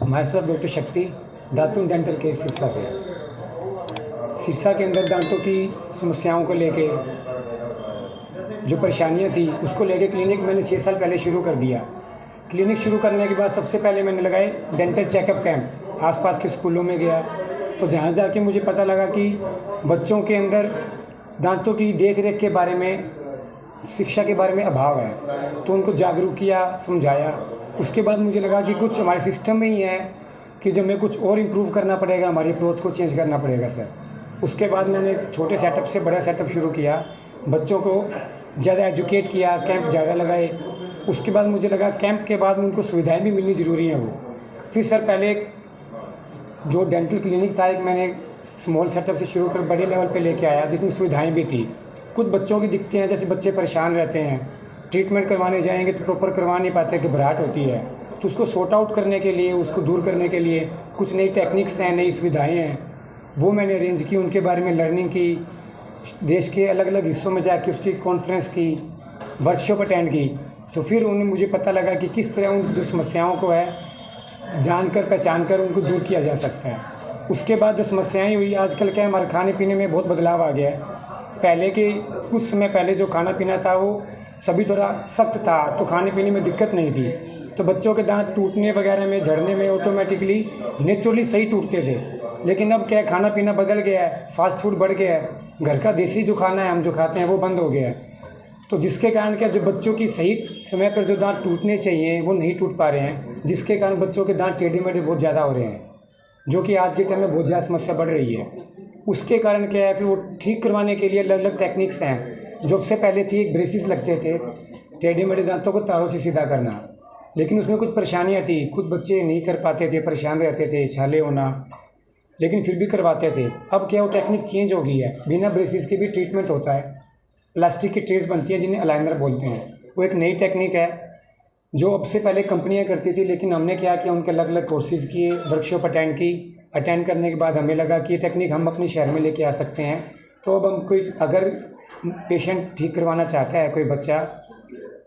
हमारे साथ डॉक्टर शक्ति दातुन डेंटल केयर सिरसा से। सिरसा के अंदर दांतों की समस्याओं को लेके जो परेशानियां थी उसको लेके क्लिनिक मैंने 6 साल पहले शुरू कर दिया। क्लिनिक शुरू करने के बाद सबसे पहले मैंने लगाए डेंटल चेकअप कैंप। आसपास के स्कूलों में गया तो जहाँ जाके मुझे पता लगा कि बच्चों के अंदर दांतों की देख रेख के बारे में, शिक्षा के बारे में अभाव है, तो उनको जागरूक किया, समझाया। उसके बाद मुझे लगा कि कुछ हमारे सिस्टम में ही है कि जो हमें कुछ और इम्प्रूव करना पड़ेगा, हमारी अप्रोच को चेंज करना पड़ेगा सर। उसके बाद मैंने छोटे सेटअप से बड़ा सेटअप शुरू किया, बच्चों को ज़्यादा एजुकेट किया, कैंप ज़्यादा लगाए। उसके बाद मुझे लगा कैंप के बाद उनको सुविधाएं भी मिलनी ज़रूरी हैं वो। फिर सर पहले जो डेंटल क्लिनिक था एक मैंने स्मॉल सेटअप से शुरू कर बड़े लेवल पे लेके आया, जिसमें सुविधाएं भी थी। कुछ बच्चों की दिक्कतें हैं, जैसे बच्चे परेशान रहते हैं, ट्रीटमेंट करवाने जाएंगे तो प्रॉपर करवा नहीं पाते, घबराहट होती है, तो उसको सॉर्ट आउट करने के लिए, उसको दूर करने के लिए कुछ नई टेक्निक्स हैं, नई सुविधाएं हैं, वो मैंने अरेंज की। उनके बारे में लर्निंग की, देश के अलग अलग हिस्सों में जाके उसकी कॉन्फ्रेंस की, वर्कशॉप अटेंड की। तो फिर उन्हें मुझे पता लगा कि किस तरह उन जो समस्याओं को है जानकर पहचान कर उनको दूर किया जा सकता है। उसके बाद जो समस्याएं हुई, आजकल क्या है, हमारे खाने पीने में बहुत बदलाव आ गया है। पहले के कुछ समय पहले जो खाना पीना था वो सभी थोड़ा सख्त था, तो खाने पीने में दिक्कत नहीं थी, तो बच्चों के दांत टूटने वगैरह में, झड़ने में ऑटोमेटिकली नेचुरली सही टूटते थे। लेकिन अब क्या है, खाना पीना बदल गया है, फास्ट फूड बढ़ गया है, घर का देसी जो खाना है हम जो खाते हैं वो बंद हो गया है। तो जिसके कारण क्या, जो बच्चों की सही समय पर जो दांत टूटने चाहिए वो नहीं टूट पा रहे हैं, जिसके कारण बच्चों के दांत टेढ़े मेढ़े बहुत ज़्यादा हो रहे हैं, जो कि आज के टाइम में बहुत ज़्यादा समस्या बढ़ रही है। उसके कारण क्या है, फिर वो ठीक करवाने के लिए अलग अलग टेक्निक्स हैं। जो सबसे पहले थी, एक ब्रेसिस लगते थे टेढ़े मेढ़े दांतों को तारों से सीधा करना, लेकिन उसमें कुछ परेशानियाँ थी, कुछ बच्चे नहीं कर पाते थे, परेशान रहते थे, छाले होना, लेकिन फिर भी करवाते थे। अब क्या वो टेक्निक चेंज हो गई है, बिना ब्रेसिस के भी ट्रीटमेंट होता है। प्लास्टिक की ट्रेस बनती हैं जिन्हें अलाइनर बोलते हैं, वो एक नई टेक्निक है जो अब से पहले कंपनियां करती थी, लेकिन हमने क्या किया, उनके अलग अलग कोर्सेज़ किए, वर्कशॉप अटेंड की। अटेंड करने के बाद हमें लगा कि ये टेक्निक हम अपने शहर में लेके आ सकते हैं। तो अब हम कोई अगर पेशेंट ठीक करवाना चाहता है कोई बच्चा,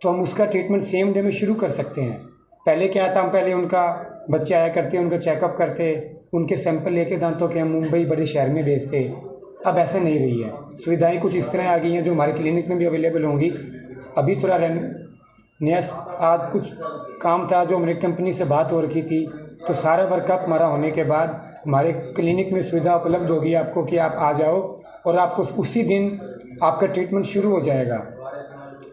तो हम उसका ट्रीटमेंट सेम डे में शुरू कर सकते हैं। पहले क्या था, हम पहले उनका बच्चे आया करते, उनका चेकअप करते, उनके सैंपल लेके दांतों के हम मुंबई बड़े शहर में भेजते। अब ऐसा नहीं रही है, सुविधाएं कुछ इस तरह आ गई हैं जो हमारे क्लिनिक में भी अवेलेबल होंगी। अभी थोड़ा नया आज कुछ काम था जो हमारी कंपनी से बात हो रखी थी, तो सारा वर्कअप हमारा होने के बाद हमारे क्लिनिक में सुविधा उपलब्ध होगी आपको कि आप आ जाओ और आपको उसी दिन आपका ट्रीटमेंट शुरू हो जाएगा।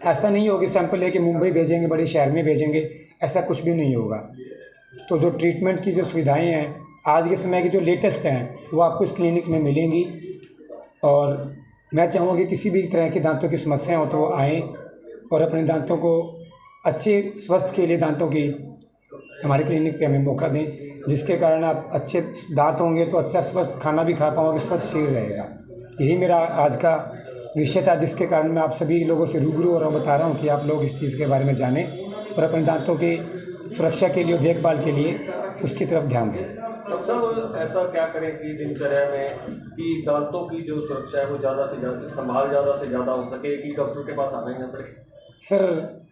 ऐसा नहीं होगा सैंपल लेके मुंबई भेजेंगे, बड़े शहर में भेजेंगे, ऐसा कुछ भी नहीं होगा। तो जो ट्रीटमेंट की जो सुविधाएं हैं आज के समय की जो लेटेस्ट हैं वो आपको इस क्लिनिक में मिलेंगी। और मैं चाहूँगा कि किसी भी तरह की दांतों की समस्या हो तो वो आएँ और अपने दांतों को अच्छे स्वास्थ्य के लिए दांतों की हमारे क्लिनिक पे हमें मौका दें, जिसके कारण आप अच्छे दांत होंगे तो अच्छा स्वस्थ खाना भी खा पाओगे, स्वस्थ शरीर रहेगा। यही मेरा आज का विषय था, जिसके कारण मैं आप सभी लोगों से रूबरू हो रहा हूँ, बता रहा हूँ कि आप लोग इस चीज़ के बारे में जानें और अपने दांतों की सुरक्षा के लिए और देखभाल के लिए उसकी तरफ ध्यान दें। डॉक्टर साहब, ऐसा क्या करें कि दिनचर्या में कि दांतों की जो सुरक्षा है वो ज़्यादा से ज़्यादा संभाल ज़्यादा से ज़्यादा हो सके कि डॉक्टर के पास आना ही ना पड़े? सर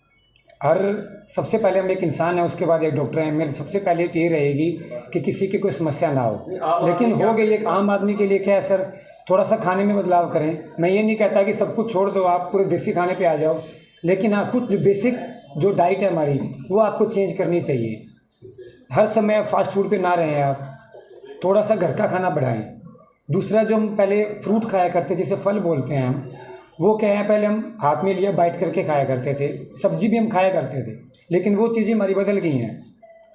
सबसे पहले हम एक इंसान है, उसके बाद एक डॉक्टर है। मेरी सबसे पहले तो ये रहेगी कि किसी की कोई समस्या ना हो, लेकिन हो गई एक आम आदमी के लिए क्या है सर, थोड़ा सा खाने में बदलाव करें। मैं ये नहीं कहता कि सब कुछ छोड़ दो, आप पूरे देसी खाने पे आ जाओ, लेकिन हाँ कुछ जो बेसिक जो डाइट है हमारी वो आपको चेंज करनी चाहिए। हर समय फास्ट फूड पे ना रहें आप, थोड़ा सा घर का खाना बढ़ाएं। दूसरा, जो हम पहले फ्रूट खाया करते, जिसे फल बोलते हैं हम, वो क्या है, पहले हम हाथ में लिए बाइट करके खाया करते थे, सब्जी भी हम खाया करते थे, लेकिन वो चीज़ें हमारी बदल गई हैं।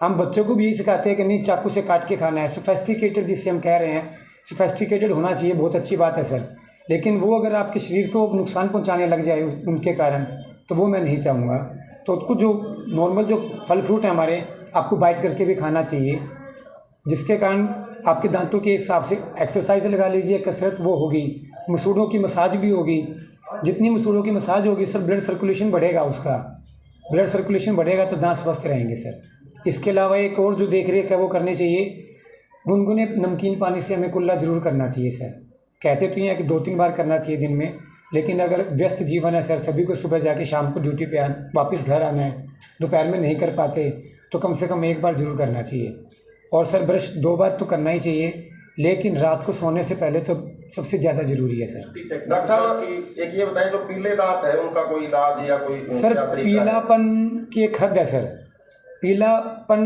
हम बच्चों को भी यही सिखाते हैं कि नहीं, चाकू से काट के खाना है। सोफेस्टिकेटेड जिसे हम कह रहे हैं, सोफेस्टिकेटेड होना चाहिए, बहुत अच्छी बात है सर, लेकिन वो अगर आपके शरीर को नुकसान पहुँचाने लग जाए उनके कारण, तो वो मैं नहीं चाहूँगा। तो कुछ जो नॉर्मल जो फल फ्रूट है हमारे, आपको बाइट करके भी खाना चाहिए, जिसके कारण आपके दांतों के हिसाब से एक्सरसाइज लगा लीजिए, कसरत वो होगी, मसूड़ों की मसाज भी होगी। जितनी मसूड़ों की मसाज होगी सर, ब्लड सर्कुलेशन बढ़ेगा, उसका ब्लड सर्कुलेशन बढ़ेगा तो दांत स्वस्थ रहेंगे सर। इसके अलावा एक और जो देख रेख है वो करनी चाहिए, गुनगुने नमकीन पानी से हमें कुल्ला ज़रूर करना चाहिए सर। कहते तो ये हैं कि 2-3 बार करना चाहिए दिन में, लेकिन अगर व्यस्त जीवन है सर, सभी को सुबह जाके शाम को ड्यूटी पे वापस घर आना है, दोपहर में नहीं कर पाते, तो कम से कम एक बार ज़रूर करना चाहिए। और सर ब्रश 2 बार तो करना ही चाहिए, लेकिन रात को सोने से पहले तो सबसे ज़्यादा ज़रूरी है सर। डॉक्टर साहब एक ये बताएं, जो पीले दांत है उनका कोई इलाज या कोई सर क्या तरीका है? पीलापन की एक हद है सर। पीलापन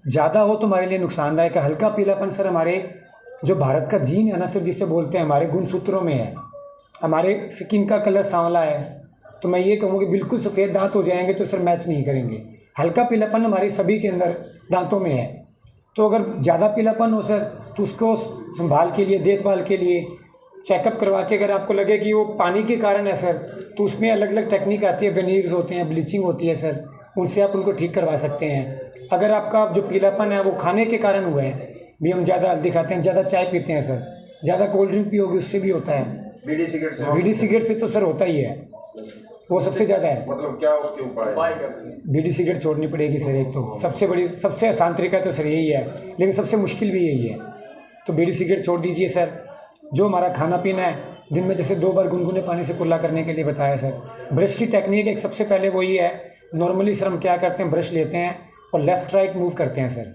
ज़्यादा हो तो हमारे लिए नुकसानदायक है। हल्का पीलापन सर हमारे जो भारत का जीन है ना सर, जिसे बोलते हैं, हमारे गुणसूत्रों में है। हमारे स्किन का कलर सांवला है, तो मैं ये कहूँगा कि बिल्कुल सफ़ेद दांत हो जाएंगे तो सर मैच नहीं करेंगे। हल्का पीलापन हमारे सभी के अंदर दांतों में है। तो अगर ज़्यादा पीलापन हो सर तो उसको संभाल के लिए, देखभाल के लिए चेकअप करवा के, अगर आपको लगे कि वो पानी के कारण है सर, तो उसमें अलग अलग टेक्निक आती है, वेनीर्स होते हैं, ब्लीचिंग होती है सर, उनसे आप उनको ठीक करवा सकते हैं। अगर आपका जो पीलापन है वो खाने के कारण हुआ है, भी हम ज़्यादा हल्दी खाते हैं, ज़्यादा चाय पीते हैं सर, ज़्यादा कोल्ड ड्रिंक पियोगे उससे भी होता है। बीड़ी सिगरेट से तो सर होता ही है, वो सबसे ज़्यादा है। मतलब क्या उसके उपाय है? बीड़ी सिगरेट छोड़नी पड़ेगी सर। एक तो सबसे आसान तरीका तो सर यही है, लेकिन सबसे मुश्किल भी यही है। तो बीड़ी सिगरेट छोड़ दीजिए सर। जो हमारा खाना पीना है, दिन में जैसे 2 बार गुनगुने पानी से कुल्ला करने के लिए बताया सर। ब्रश की टेक्निक एक सबसे पहले वही है, नॉर्मली सर हम क्या करते हैं, ब्रश लेते हैं और लेफ़्ट राइट मूव करते हैं सर।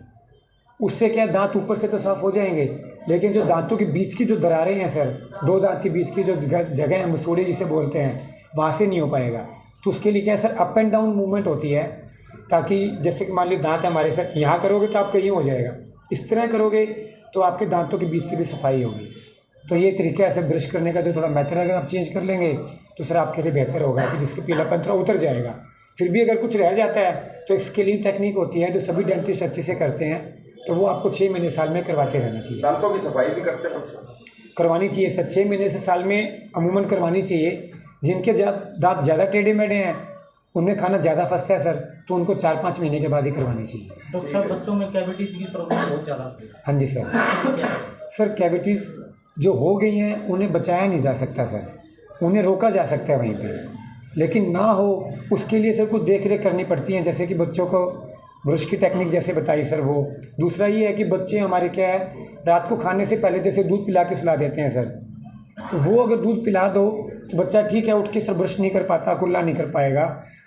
उससे क्या दांत ऊपर से तो साफ़ हो जाएंगे, लेकिन जो दांतों के बीच की जो दरारें हैं सर, 2 दांत के बीच की जो जगह है, मसूड़े जिसे बोलते हैं, वहाँ से नहीं हो पाएगा। तो उसके लिए क्या है sir, up and down movement होती है, ताकि जैसे कि मान लीजिए दांत हमारे सर यहाँ करोगे तो आपका यूँ हो जाएगा, इस तरह करोगे तो आपके दांतों के बीच से भी सफाई होगी। तो ये तरीका है सर ब्रश करने का, जो थोड़ा मेथड अगर आप चेंज कर लेंगे तो सर आपके लिए बेहतर होगा, कि जिसके पीलापन थोड़ा उतर जाएगा। फिर भी अगर कुछ रह जाता है तो एक स्केलिंग टेक्निक होती है जो सभी डेंटिस्ट अच्छे से करते हैं, तो वो आपको 6 महीने साल में करवाते रहना चाहिए। दांतों की सफाई भी करते हैं? करवानी चाहिए सर, 6 महीने से साल में अमूमन करवानी चाहिए। जिनके दांत ज़्यादा टेढ़े मेढ़े हैं, उनमें खाना ज़्यादा फंसता है सर, तो उनको 4-5 महीने के बाद ही करवानी चाहिए। डॉक्टर साहब बच्चों में कैविटीज़ की प्रॉब्लम बहुत ज़्यादा होती है। हाँ जी सर। सर कैविटीज़ जो हो गई हैं उन्हें बचाया नहीं जा सकता सर, उन्हें रोका जा सकता है वहीं पे, लेकिन ना हो उसके लिए सर कुछ देख रेख करनी पड़ती है, जैसे कि बच्चों को ब्रश की टेक्निक जैसे बताई सर वो। दूसरा ये है कि बच्चे हमारे क्या है, रात को खाने से पहले जैसे दूध पिला के सुला देते हैं सर, तो वो अगर दूध पिला दो तो बच्चा ठीक है उठ के सर ब्रश नहीं कर पाता, कुल्ला नहीं कर पाएगा,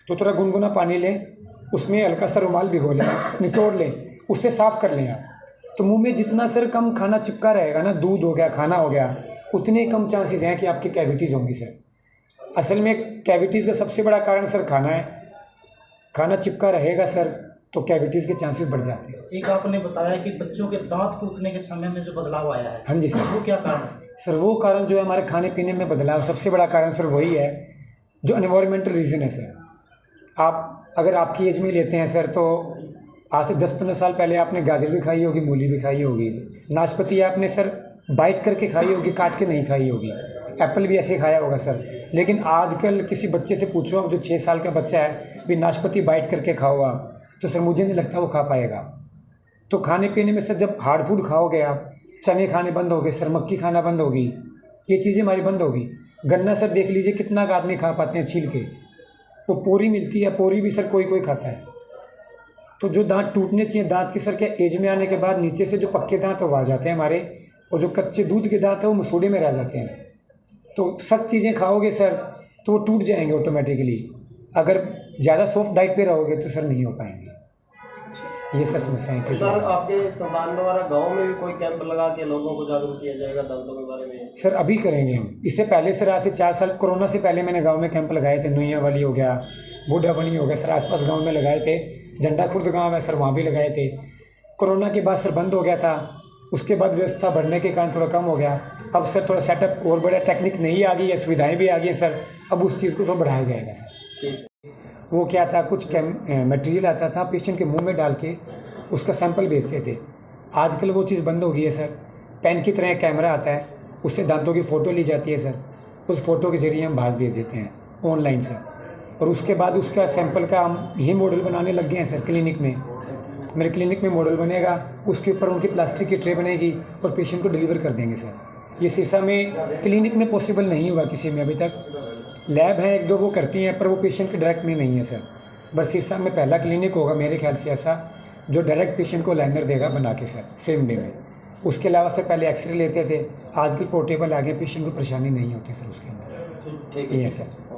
तो थोड़ा गुनगुना पानी लें, उसमें हल्का सा रुमाल भिगो लें, निचोड़ लें, उससे साफ़ कर लें आप। तो मुंह में जितना सर कम खाना चिपका रहेगा ना, दूध हो गया, खाना हो गया, उतने कम चांसेस हैं कि आपकी कैविटीज़ होंगी सर। असल में कैविटीज़ का सबसे बड़ा कारण सर खाना है। खाना चिपका रहेगा सर तो कैविटीज़ के चांसेस बढ़ जाते हैं। एक आपने बताया कि बच्चों के दांत टूटने के समय में जो बदलाव आया है, हाँ जी सर। वो क्या कारण है? सर वो कारण जो है हमारे खाने पीने में बदलाव, सबसे बड़ा कारण सर वही है, जो एनवायरमेंटल रीज़न है सर। आप अगर आपकी एज में लेते हैं सर, तो आज से 10-15 साल पहले आपने गाजर भी खाई होगी, मूली भी खाई होगी, नाशपाती आपने सर बाइट करके खाई होगी, काट के नहीं खाई होगी, एप्पल भी ऐसे खाया होगा सर। लेकिन आजकल किसी बच्चे से पूछो आप, जो 6 साल का बच्चा है, भी नाशपाती बाइट करके खाओ आप, तो सर मुझे नहीं लगता वो खा पाएगा। तो खाने पीने में सर जब हार्ड फूड खाओगे आप, चने खाने बंद हो गए सर, मक्की खाना बंद होगी, ये चीज़ें हमारी बंद होगी। गन्ना सर देख लीजिए कितना का आदमी खा पाते हैं छील के, तो पोरी मिलती है, पोरी भी सर कोई कोई खाता है। तो जो दांत टूटने चाहिए, दांत के सर क्या एज में आने के बाद नीचे से जो पक्के दांत वो आ जाते हैं हमारे, और जो कच्चे दूध के दांत है वो मसूड़े में रह जाते हैं। तो सब चीज़ें खाओगे सर तो वो टूट जाएंगे ऑटोमेटिकली। अगर ज़्यादा सॉफ्ट डाइट पे रहोगे तो सर नहीं हो पाएंगे। ये सर समस्याएं थी। सर आपके संस्थान द्वारा गांव में भी कोई कैंप लगा के लोगों को जागरूक किया जाएगा दांतों के बारे में? सर अभी करेंगे हम। इससे पहले सर आज से 4 साल कोरोना से पहले मैंने गांव में कैंप लगाए थे। नुइया वाली हो गया, बूढ़ावनी हो गया सर, आसपास गांव में लगाए थे। झंडा खुर्द गांव है सर, वहाँ भी लगाए थे। कोरोना के बाद सर बंद हो गया था, उसके बाद व्यवस्था बढ़ने के कारण थोड़ा कम हो गया। अब सर थोड़ा सेटअप और बड़ा टेक्निक नहीं आ गई है, सुविधाएँ भी आ गई हैं सर, अब उस चीज़ को थोड़ा बढ़ाया जाएगा सर। वो क्या था, कुछ मटेरियल आता था, पेशेंट के मुँह में डाल के उसका सैंपल भेजते थे। आजकल वो चीज़ बंद हो गई है सर। पेन की तरह कैमरा आता है, उससे दांतों की फ़ोटो ली जाती है सर, उस फ़ोटो के ज़रिए हम बाहर भेज देते हैं ऑनलाइन सर, और उसके बाद उसका सैंपल का हम यही मॉडल बनाने लग गए हैं सर। क्लिनिक में, मेरे क्लिनिक में मॉडल बनेगा, उसके ऊपर उनकी प्लास्टिक की ट्रे बनेगी और पेशेंट को डिलीवर कर देंगे सर। ये सिरसा में क्लिनिक में पॉसिबल नहीं हुआ किसी में अभी तक। लैब है 1-2 वो करती हैं, पर वो पेशेंट के डायरेक्ट में नहीं है सर। बस सिरसा में पहला क्लिनिक होगा मेरे ख्याल से ऐसा, जो डायरेक्ट पेशेंट को लाइनर देगा बना के सर, सेम डे में। उसके अलावा सर पहले एक्सरे लेते थे, आजकल पोर्टेबल आ गए, पेशेंट को परेशानी नहीं होती सर उसके अंदर। ठीक ये है सर।